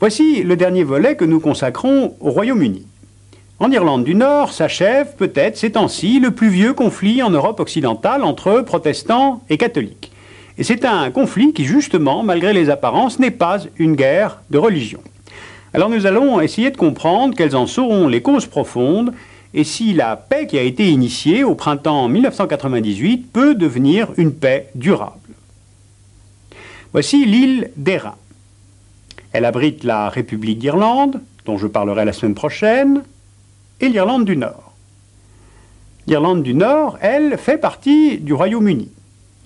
Voici le dernier volet que nous consacrons au Royaume-Uni. En Irlande du Nord s'achève peut-être ces temps-ci le plus vieux conflit en Europe occidentale entre protestants et catholiques. Et c'est un conflit qui, justement, malgré les apparences, n'est pas une guerre de religion. Alors nous allons essayer de comprendre quelles en seront les causes profondes et si la paix qui a été initiée au printemps 1998 peut devenir une paix durable. Voici l'île d'Airain. Elle abrite la République d'Irlande, dont je parlerai la semaine prochaine, et l'Irlande du Nord. L'Irlande du Nord, elle, fait partie du Royaume-Uni.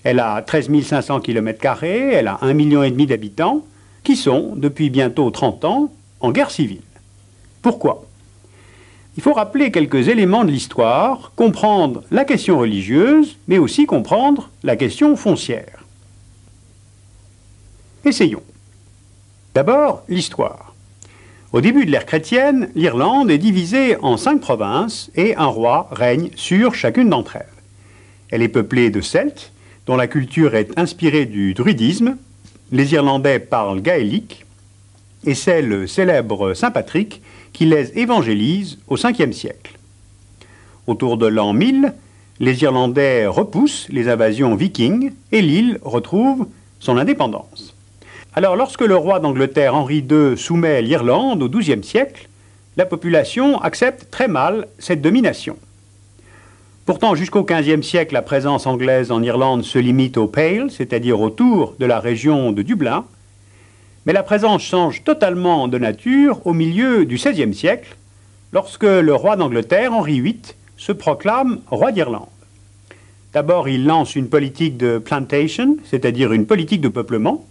Elle a 13 500 km², elle a 1,5 million d'habitants, qui sont, depuis bientôt 30 ans, en guerre civile. Pourquoi? Il faut rappeler quelques éléments de l'histoire, comprendre la question religieuse, mais aussi comprendre la question foncière. Essayons. D'abord, l'histoire. Au début de l'ère chrétienne, l'Irlande est divisée en 5 provinces et un roi règne sur chacune d'entre elles. Elle est peuplée de Celtes, dont la culture est inspirée du druidisme. Les Irlandais parlent gaélique et c'est le célèbre Saint Patrick qui les évangélise au 5e siècle. Autour de l'an 1000, les Irlandais repoussent les invasions vikings et l'île retrouve son indépendance. Alors, lorsque le roi d'Angleterre Henri II soumet l'Irlande au XIIe siècle, la population accepte très mal cette domination. Pourtant, jusqu'au XVe siècle, la présence anglaise en Irlande se limite au Pale, c'est-à-dire autour de la région de Dublin, mais la présence change totalement de nature au milieu du XVIe siècle, lorsque le roi d'Angleterre, Henri VIII, se proclame roi d'Irlande. D'abord, il lance une politique de plantation, c'est-à-dire une politique de peuplement,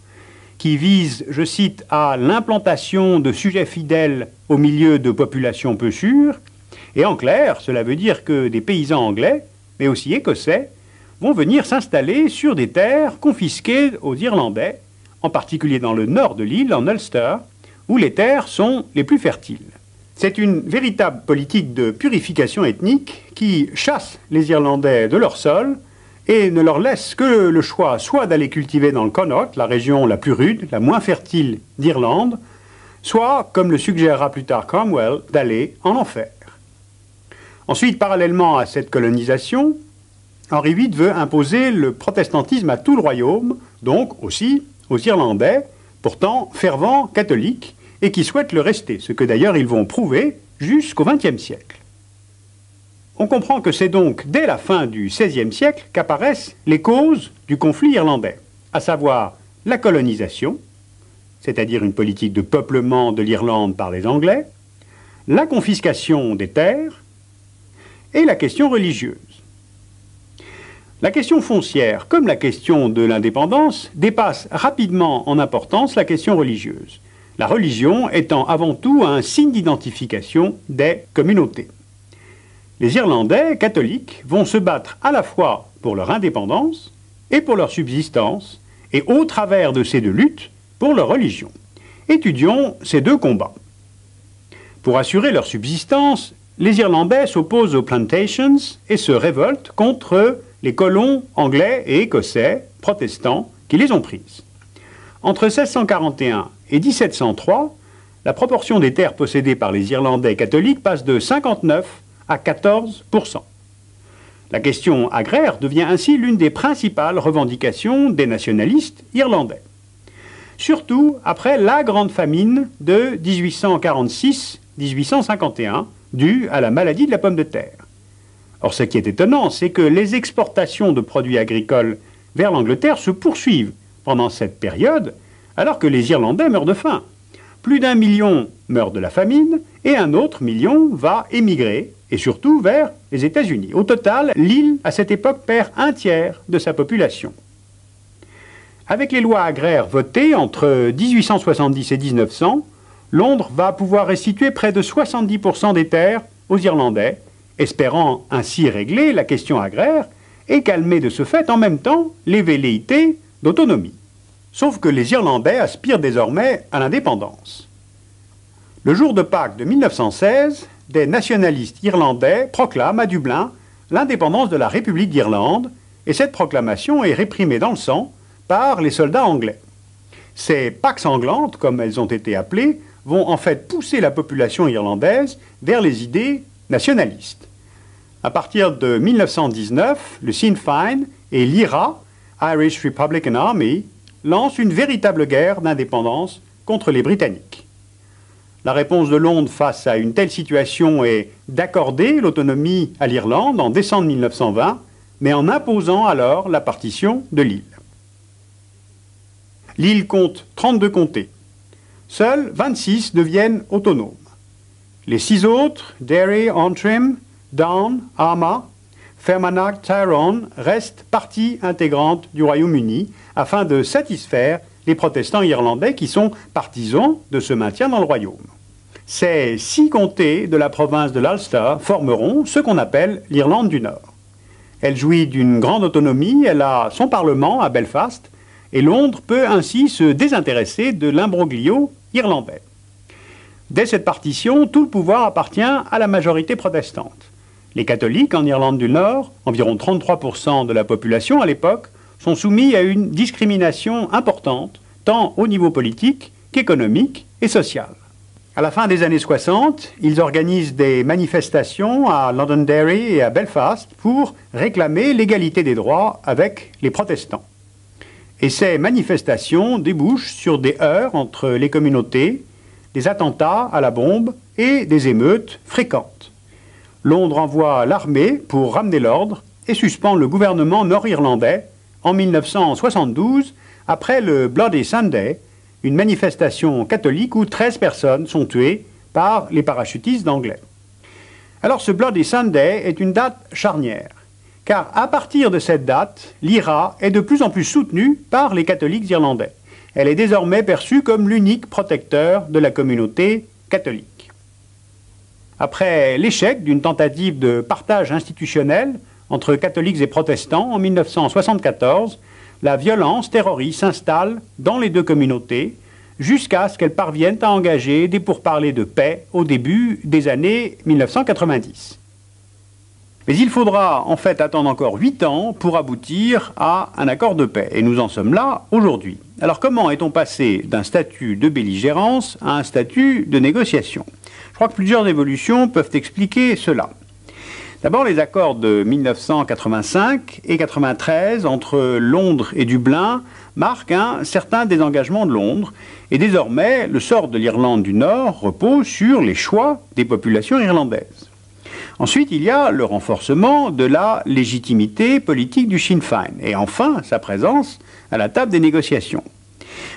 qui vise, je cite, à l'implantation de sujets fidèles au milieu de populations peu sûres. Et en clair, cela veut dire que des paysans anglais, mais aussi écossais, vont venir s'installer sur des terres confisquées aux Irlandais, en particulier dans le nord de l'île, en Ulster, où les terres sont les plus fertiles. C'est une véritable politique de purification ethnique qui chasse les Irlandais de leur sol et ne leur laisse que le choix soit d'aller cultiver dans le Connaught, la région la plus rude, la moins fertile d'Irlande, soit, comme le suggérera plus tard Cromwell, d'aller en enfer. Ensuite, parallèlement à cette colonisation, Henri VIII veut imposer le protestantisme à tout le royaume, donc aussi aux Irlandais, pourtant fervents catholiques, et qui souhaitent le rester, ce que d'ailleurs ils vont prouver jusqu'au XXe siècle. On comprend que c'est donc dès la fin du XVIe siècle qu'apparaissent les causes du conflit irlandais, à savoir la colonisation, c'est-à-dire une politique de peuplement de l'Irlande par les Anglais, la confiscation des terres et la question religieuse. La question foncière, comme la question de l'indépendance, dépasse rapidement en importance la question religieuse, la religion étant avant tout un signe d'identification des communautés. Les Irlandais catholiques vont se battre à la fois pour leur indépendance et pour leur subsistance, et au travers de ces deux luttes, pour leur religion. Étudions ces deux combats. Pour assurer leur subsistance, les Irlandais s'opposent aux plantations et se révoltent contre les colons anglais et écossais, protestants, qui les ont prises. Entre 1641 et 1703, la proportion des terres possédées par les Irlandais catholiques passe de 59 à 14%. La question agraire devient ainsi l'une des principales revendications des nationalistes irlandais. Surtout après la grande famine de 1846-1851, due à la maladie de la pomme de terre. Or, ce qui est étonnant, c'est que les exportations de produits agricoles vers l'Angleterre se poursuivent pendant cette période, alors que les Irlandais meurent de faim. Plus d'1 million meurt de la famine et un autre million va émigrer, et surtout vers les États-Unis. Au total, l'île, à cette époque, perd un tiers de sa population. Avec les lois agraires votées entre 1870 et 1900, Londres va pouvoir restituer près de 70% des terres aux Irlandais, espérant ainsi régler la question agraire et calmer de ce fait en même temps les velléités d'autonomie. Sauf que les Irlandais aspirent désormais à l'indépendance. Le jour de Pâques de 1916, des nationalistes irlandais proclament à Dublin l'indépendance de la République d'Irlande, et cette proclamation est réprimée dans le sang par les soldats anglais. Ces Pâques sanglantes, comme elles ont été appelées, vont en fait pousser la population irlandaise vers les idées nationalistes. À partir de 1919, le Sinn Féin et l'IRA, Irish Republican Army, lancent une véritable guerre d'indépendance contre les Britanniques. La réponse de Londres face à une telle situation est d'accorder l'autonomie à l'Irlande en décembre 1920, mais en imposant alors la partition de l'île. L'île compte 32 comtés. Seuls 26 deviennent autonomes. Les 6 autres, Derry, Antrim, Down, Armagh, Fermanagh, Tyrone, restent partie intégrante du Royaume-Uni afin de satisfaire les protestants irlandais qui sont partisans de ce maintien dans le royaume. Ces 6 comtés de la province de l'Ulster formeront ce qu'on appelle l'Irlande du Nord. Elle jouit d'une grande autonomie, elle a son parlement à Belfast, et Londres peut ainsi se désintéresser de l'imbroglio irlandais. Dès cette partition, tout le pouvoir appartient à la majorité protestante. Les catholiques en Irlande du Nord, environ 33% de la population à l'époque, sont soumis à une discrimination importante, tant au niveau politique qu'économique et social. À la fin des années 60, ils organisent des manifestations à Londonderry et à Belfast pour réclamer l'égalité des droits avec les protestants. Et ces manifestations débouchent sur des heurts entre les communautés, des attentats à la bombe et des émeutes fréquentes. Londres envoie l'armée pour ramener l'ordre et suspend le gouvernement nord-irlandais en 1972 après le Bloody Sunday, une manifestation catholique où 13 personnes sont tuées par les parachutistes anglais. Alors ce Bloody Sunday est une date charnière, car à partir de cette date, l'IRA est de plus en plus soutenue par les catholiques irlandais. Elle est désormais perçue comme l'unique protecteur de la communauté catholique. Après l'échec d'une tentative de partage institutionnel entre catholiques et protestants en 1974, la violence terroriste s'installe dans les deux communautés jusqu'à ce qu'elles parviennent à engager des pourparlers de paix au début des années 1990. Mais il faudra en fait attendre encore 8 ans pour aboutir à un accord de paix. Et nous en sommes là aujourd'hui. Alors comment est-on passé d'un statut de belligérance à un statut de négociation? Je crois que plusieurs évolutions peuvent expliquer cela. D'abord, les accords de 1985 et 1993 entre Londres et Dublin marquent un certain désengagement de Londres. Et désormais, le sort de l'Irlande du Nord repose sur les choix des populations irlandaises. Ensuite, il y a le renforcement de la légitimité politique du Sinn Féin. Et enfin, sa présence à la table des négociations.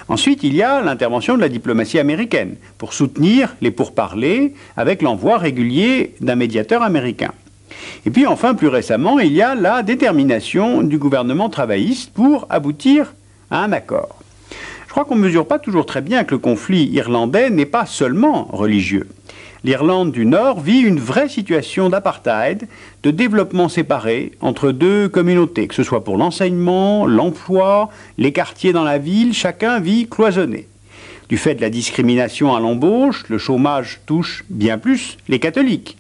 Ensuite, il y a l'intervention de la diplomatie américaine pour soutenir les pourparlers avec l'envoi régulier d'un médiateur américain. Et puis enfin, plus récemment, il y a la détermination du gouvernement travailliste pour aboutir à un accord. Je crois qu'on ne mesure pas toujours très bien que le conflit irlandais n'est pas seulement religieux. L'Irlande du Nord vit une vraie situation d'apartheid, de développement séparé entre deux communautés, que ce soit pour l'enseignement, l'emploi, les quartiers dans la ville, chacun vit cloisonné. Du fait de la discrimination à l'embauche, le chômage touche bien plus les catholiques.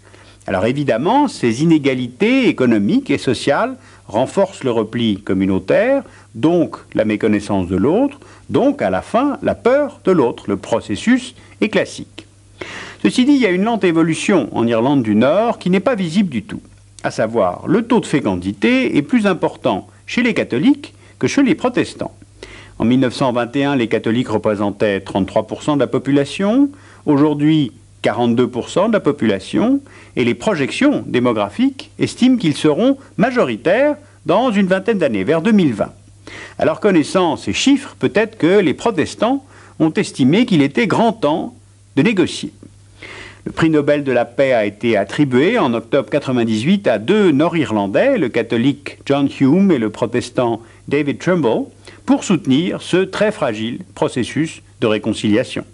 Alors évidemment, ces inégalités économiques et sociales renforcent le repli communautaire, donc la méconnaissance de l'autre, donc à la fin la peur de l'autre. Le processus est classique. Ceci dit, il y a une lente évolution en Irlande du Nord qui n'est pas visible du tout. À savoir, le taux de fécondité est plus important chez les catholiques que chez les protestants. En 1921, les catholiques représentaient 33% de la population. Aujourd'hui, 42% de la population, et les projections démographiques estiment qu'ils seront majoritaires dans une vingtaine d'années, vers 2020. Alors connaissant ces chiffres, peut-être que les protestants ont estimé qu'il était grand temps de négocier. Le prix Nobel de la paix a été attribué en octobre 1998 à deux Nord-Irlandais, le catholique John Hume et le protestant David Trimble, pour soutenir ce très fragile processus de réconciliation.